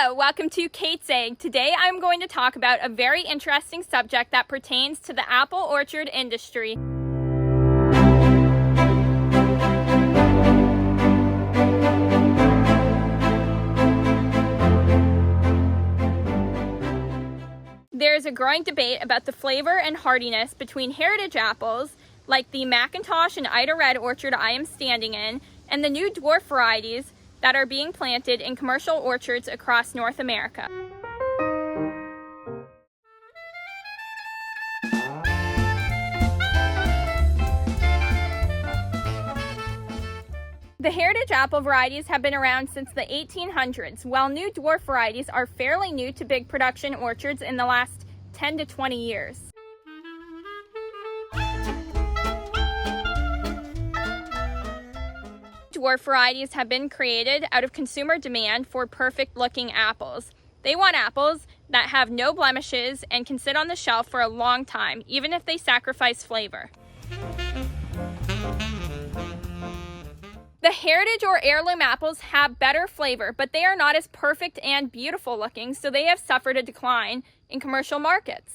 Hello, welcome to Kate's Egg. Today I'm going to talk about a very interesting subject that pertains to the apple orchard industry. There is a growing debate about the flavor and hardiness between heritage apples, like the McIntosh and Ida Red orchard I am standing in, and the new dwarf varieties that are being planted in commercial orchards across North America. The heritage apple varieties have been around since the 1800s, while new dwarf varieties are fairly new to big production orchards in the last 10 to 20 years. Dwarf varieties have been created out of consumer demand for perfect-looking apples. They want apples that have no blemishes and can sit on the shelf for a long time, even if they sacrifice flavor. The heritage or heirloom apples have better flavor, but they are not as perfect and beautiful looking, so they have suffered a decline in commercial markets.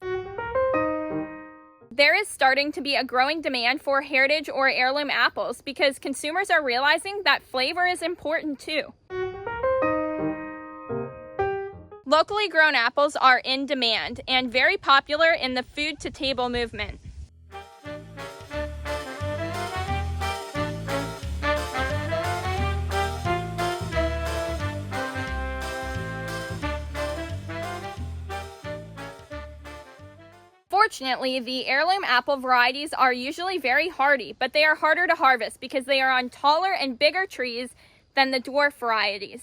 There is starting to be a growing demand for heritage or heirloom apples because consumers are realizing that flavor is important too. Locally grown apples are in demand and very popular in the food-to-table movement. Fortunately, the heirloom apple varieties are usually very hardy, but they are harder to harvest because they are on taller and bigger trees than the dwarf varieties.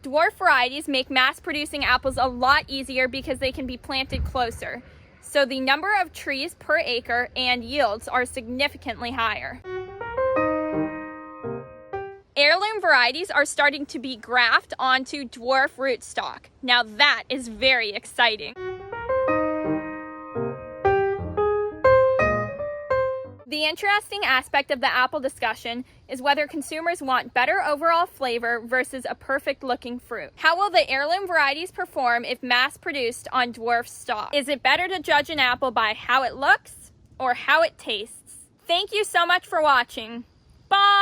Dwarf varieties make mass-producing apples a lot easier because they can be planted closer, so the number of trees per acre and yields are significantly higher. Heirloom varieties are starting to be grafted onto dwarf rootstock. Now that is very exciting. The interesting aspect of the apple discussion is whether consumers want better overall flavor versus a perfect-looking fruit. How will the heirloom varieties perform if mass-produced on dwarf stock? Is it better to judge an apple by how it looks or how it tastes? Thank you so much for watching. Bye!